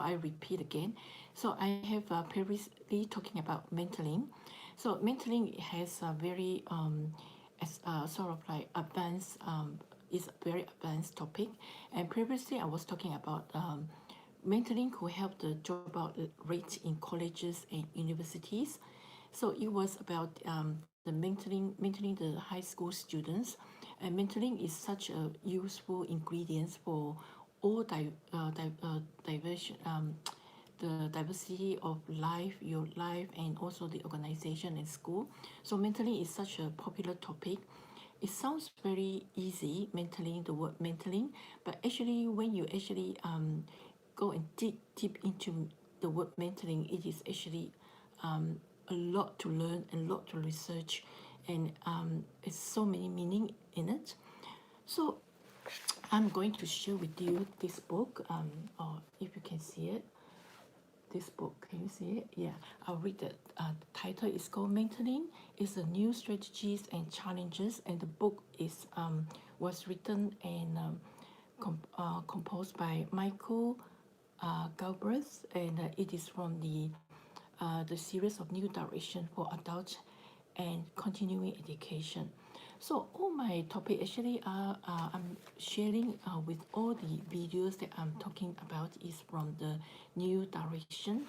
I repeat again. So I have previously talking about mentoring. So mentoring has a very as sort of like advanced is a very advanced topic. And previously I was talking about mentoring who help the dropout rate in colleges and universities. So it was about the mentoring the high school students, and mentoring is such a useful ingredient for all diversion the diversity of life, your life, and also the organization and school. So mentoring is such a popular topic. It sounds very easy, mentoring, the word mentoring, but actually when you actually go and dig deep into the word mentoring, it is actually a lot to learn and a lot to research, and it's so many meaning in it. So I'm going to share with you this book, or if you can see it, this book. Can you see it? Yeah, I'll read it. The title is called Mentoring. It's a New Strategies and Challenges, and the book is was written and composed by Michael Galbraith, and it is from the series of New Direction for Adult and Continuing Education. So all my topic actually I'm sharing with all the videos that I'm talking about is from the New Direction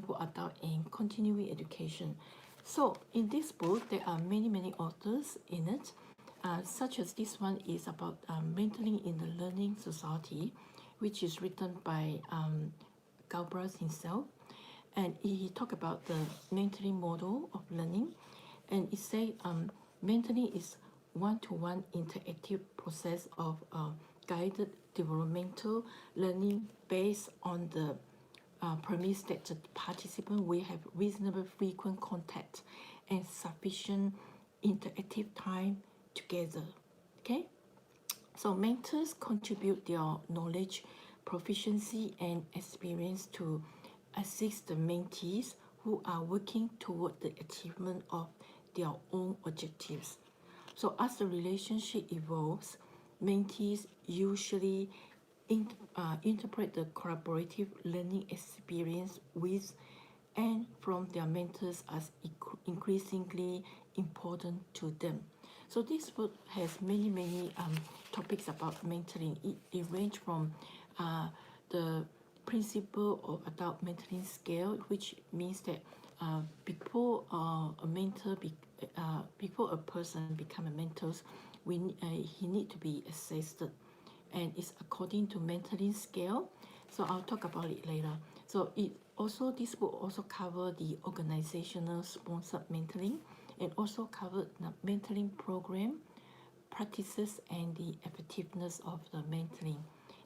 for Adult and Continuing Education. So in this book, there are many authors in it, such as this one is about mentoring in the learning society, which is written by Galbraith himself, and he talked about the mentoring model of learning, and it say mentoring is one-to-one interactive process of guided developmental learning based on the premise that the participant will have reasonable frequent contact and sufficient interactive time together. Okay, so mentors contribute their knowledge, proficiency, and experience to assist the mentees who are working toward the achievement of their own objectives. So as the relationship evolves, mentees usually interpret the collaborative learning experience with and from their mentors as increasingly important to them. So this book has many topics about mentoring. It ranges from the principle of adult mentoring scale, which means that before before a person become a mentor, he need to be assessed, and it's according to mentoring scale. So I'll talk about it later. So this book also cover the organizational sponsored mentoring, and also covered the mentoring program practices and the effectiveness of the mentoring,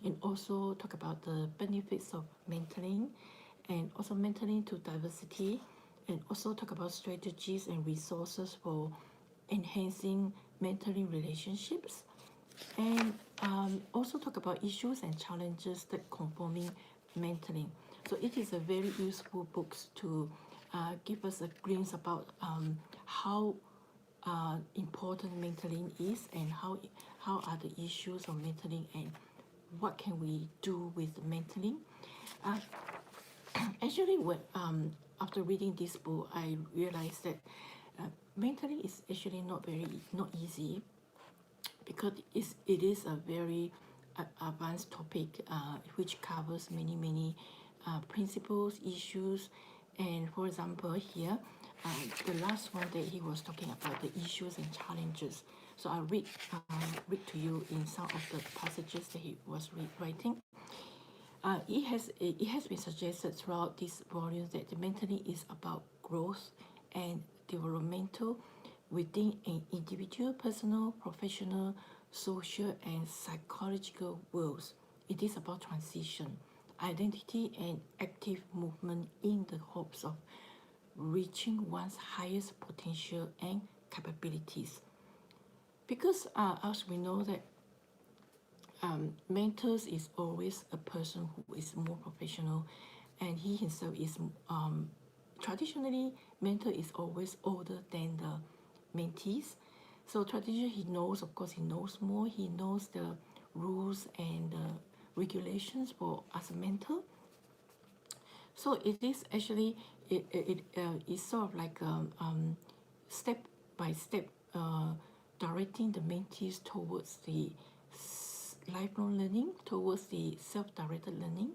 and also talk about the benefits of mentoring, and also mentoring to diversity, and also talk about strategies and resources for enhancing mentoring relationships, and also talk about issues and challenges that conforming mentoring. So it is a very useful book to give us a glimpse about how important mentoring is, and how are the issues of mentoring, and what can we do with mentoring. Uh, Actually, when after reading this book, I realized that mentoring is actually not easy, because it is a very advanced topic, which covers many principles, issues, and for example here, the last one that he was talking about the issues and challenges. So I'll read to you in some of the passages that he was writing. It has been suggested throughout this volume that the mentoring is about growth and developmental within an individual, personal, professional, social, and psychological worlds. It is about transition, identity, and active movement in the hopes of reaching one's highest potential and capabilities. Because as we know that mentors is always a person who is more professional, and he himself is traditionally mentor is always older than the mentees. So traditionally he knows, of course he knows more, he knows the rules and the regulations for as a mentor. So it is actually it's sort of like step by step directing the mentees towards the lifelong learning, towards the self-directed learning.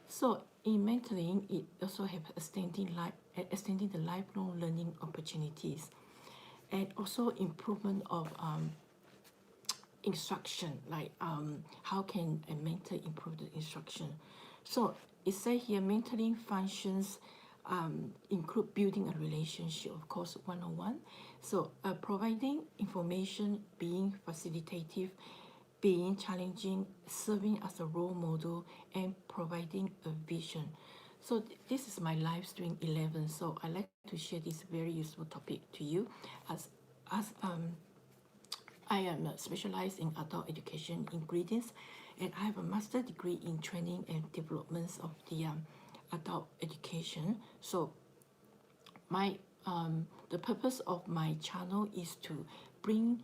So in mentoring, it also have extending the lifelong learning opportunities, and also improvement of instruction, like how can a mentor improve the instruction. So it says here mentoring functions include building a relationship, of course, one-on-one. So providing information, being facilitative, being challenging, serving as a role model, and providing a vision. So this is my live stream 11. So I like to share this very useful topic to you, as I am specialized in adult education ingredients, and I have a master degree in training and developments of the adult education. So my the purpose of my channel is to bring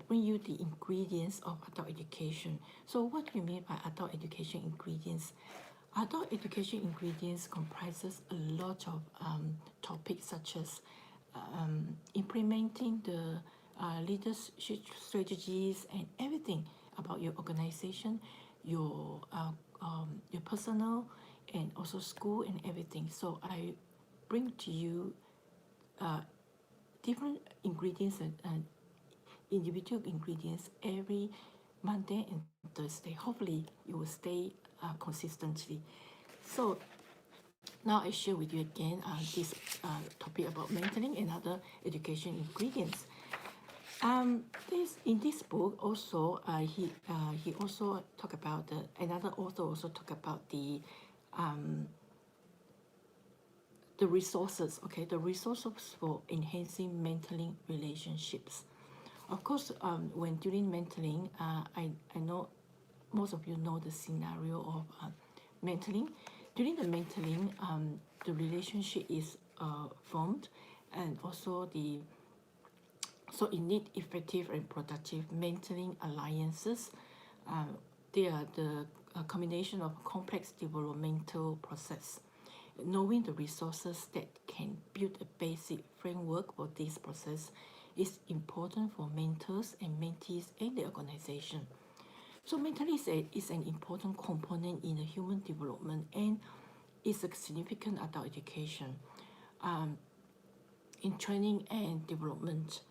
you the ingredients of adult education. So what do you mean by adult education ingredients? Adult education ingredients comprises a lot of topics such as implementing the leadership strategies and everything about your organization, your personal, and also school and everything. So I bring to you different ingredients and individual ingredients every Monday and Thursday. Hopefully you will stay consistently. So now I share with you again this topic about mentoring and other education ingredients. In this book also he also talk about another author also talk about the resources, okay, the resources for enhancing mentoring relationships. Of course, when during mentoring, I know most of you know the scenario of mentoring. During the mentoring, the relationship is formed, and also so it need effective and productive mentoring alliances. They are the combination of complex developmental process. Knowing the resources that can build a basic framework for this process is important for mentors and mentees and the organization. So mentoring is an important component in the human development and is a significant adult education in training and development,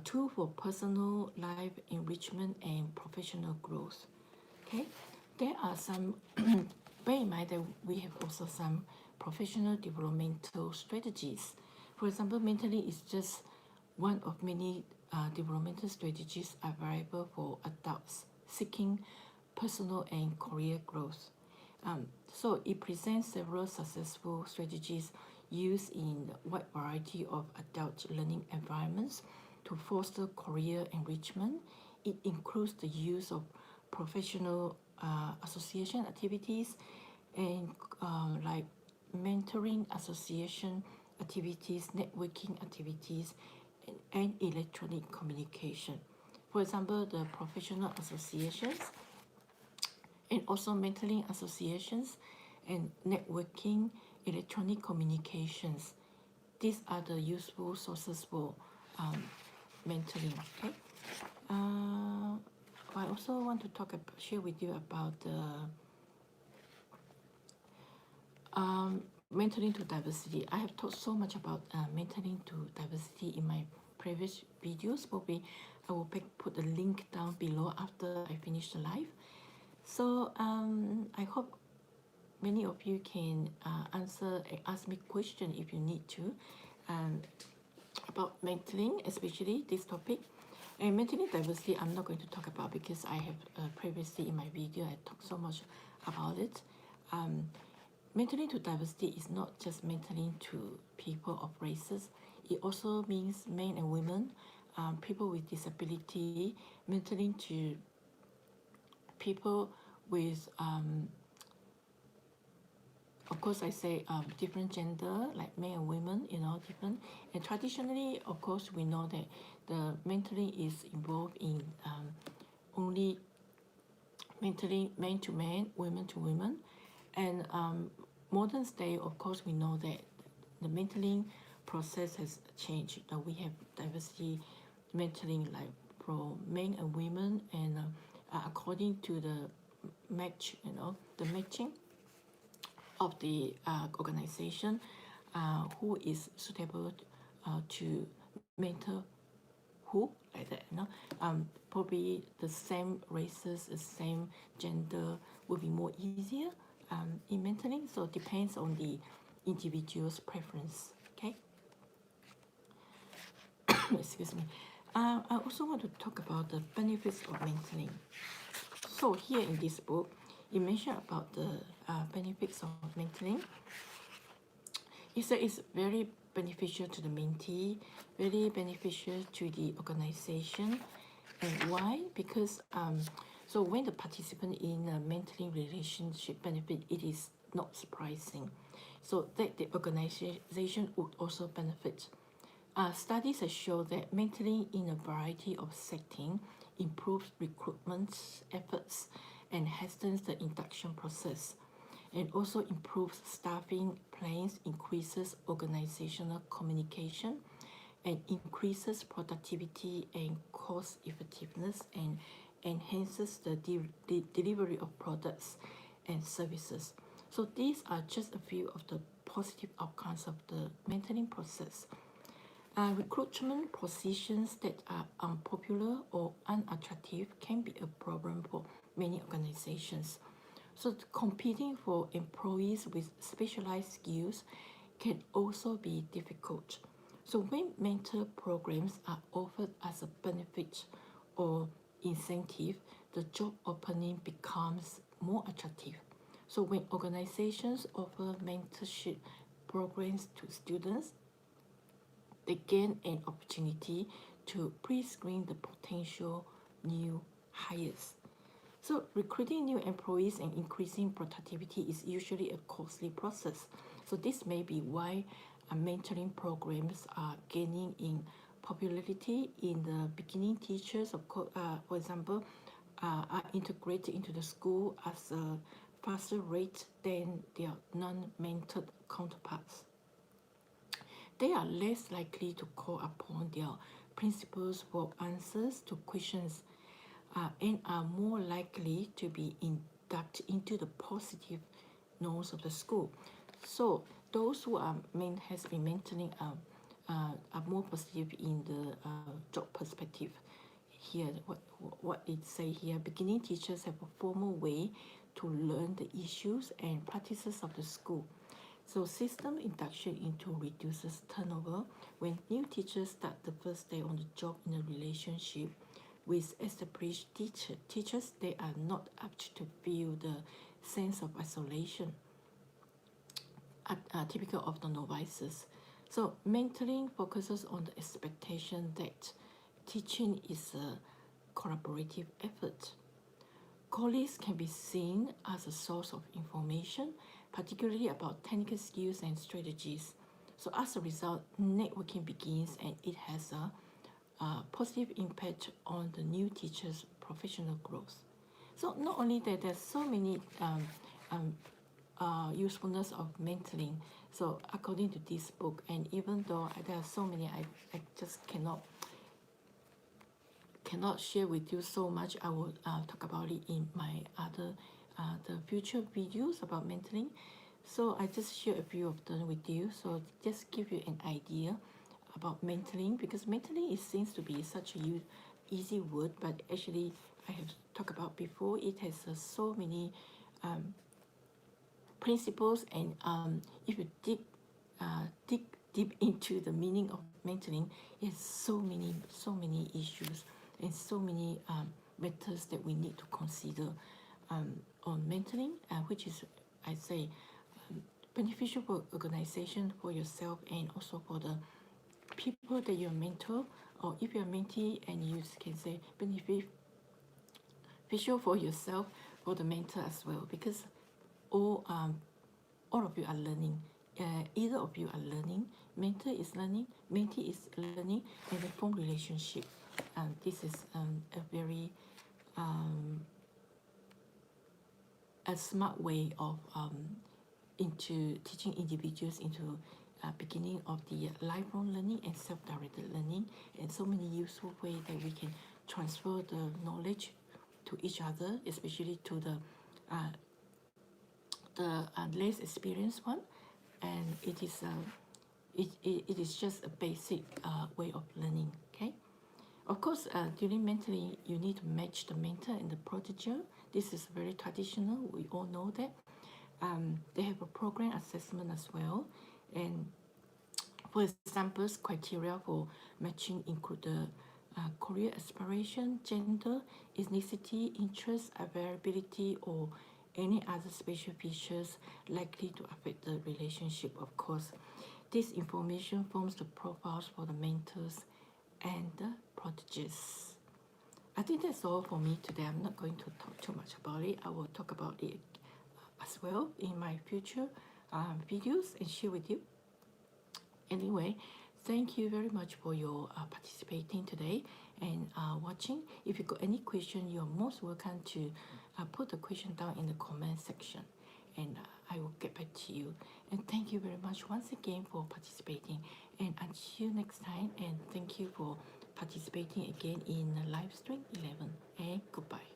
tool for personal life enrichment and professional growth. Okay, there are some, bear in mind that we have also some professional developmental strategies. For example, mentoring is just one of many developmental strategies available for adults seeking personal and career growth. So it presents several successful strategies used in a wide variety of adult learning environments to foster career enrichment. It includes the use of professional association activities and like mentoring association activities, networking activities, and electronic communication. For example, the professional associations and also mentoring associations and networking, electronic communications. These are the useful sources for mentoring. Okay. I also want to share with you about the mentoring to diversity. I have talked so much about mentoring to diversity in my previous videos. Probably I will put the link down below after I finish the live. So I hope many of you can ask me question if you need to, about mentoring, especially this topic. And mentoring diversity, I'm not going to talk about because I have previously in my video I talked so much about it. Mentoring to diversity is not just mentoring to people of races. It also means men and women, people with disability, mentoring to people with, of course, I say different gender, like men and women, different. And traditionally, of course, we know that the mentoring is involved in only mentoring men to men, women to women, and modern day, of course, we know that the mentoring process has changed. We have diversity mentoring like for men and women, and according to the match, the matching of the organization, who is suitable to mentor who, like that, probably the same races, the same gender will be more easier in mentoring. So it depends on the individual's preference. Okay. Excuse me. I also want to talk about the benefits of mentoring. So here in this book, it mentioned about the benefits of mentoring. It said it's very beneficial to the mentee, very beneficial to the organization. And why? Because so when the participant in a mentoring relationship benefit, it is not surprising. So that the organization would also benefit. Studies have shown that mentoring in a variety of settings improves recruitment efforts and hastens the induction process, and also improves staffing plans, increases organizational communication, and increases productivity and cost effectiveness, and enhances the delivery of products and services. So these are just a few of the positive outcomes of the mentoring process. Recruitment positions that are unpopular or unattractive can be a problem for many organizations. So competing for employees with specialized skills can also be difficult. So when mentor programs are offered as a benefit or incentive, the job opening becomes more attractive. So when organizations offer mentorship programs to students, they gain an opportunity to pre-screen the potential new hires. So recruiting new employees and increasing productivity is usually a costly process. So this may be why mentoring programs are gaining in popularity. In the beginning, teachers, for example, are integrated into the school at a faster rate than their non-mentored counterparts. They are less likely to call upon their principals for answers to questions, and are more likely to be inducted into the positive norms of the school. So those who has been mentoring are more positive in the job perspective. Here, what it say here, beginning teachers have a formal way to learn the issues and practices of the school. So system induction into reduces turnover. When new teachers start the first day on the job in a relationship with established teachers, they are not apt to feel the sense of isolation typical of the novices. So mentoring focuses on the expectation that teaching is a collaborative effort. Colleagues can be seen as a source of information, particularly about technical skills and strategies. So as a result, networking begins, and it has a positive impact on the new teacher's professional growth. So not only that, there's so many usefulness of mentoring. So according to this book, and even though there are so many, I just cannot share with you so much. I will talk about it in my other the future videos about mentoring. So I just share a few of them with you. So just give you an idea about mentoring, because mentoring seems to be such a easy word, but actually I have talked about before. It has so many principles, and if you dig deep into the meaning of mentoring, it's so many issues and so many matters that we need to consider on mentoring, which is, I say, beneficial for organization, for yourself, and also for the people that you mentor, or if you're a mentee, and you can say beneficial for yourself, for the mentor as well, because all of you are learning. Either of you are learning. Mentor is learning, mentee is learning, and they form relationship. This is a very a smart way of into teaching individuals into beginning of the lifelong learning and self-directed learning, and so many useful ways that we can transfer the knowledge to each other, especially to the less experienced one. And it is just a basic way of learning. Okay. Of course, during mentoring, you need to match the mentor and the prodigal. This is very traditional. We all know that. They have a program assessment as well. And for examples, criteria for matching include the career aspiration, gender, ethnicity, interest, availability, or any other special features likely to affect the relationship, of course. This information forms the profiles for the mentors and the proteges. I think that's all for me today. I'm not going to talk too much about it. I will talk about it as well in my future videos and share with you. Anyway, thank you very much for your participating today and watching. If you got any question, you're most welcome to put the question down in the comment section, and I will get back to you. And thank you very much once again for participating. And until next time, and thank you for participating again in Livestream 11. And goodbye.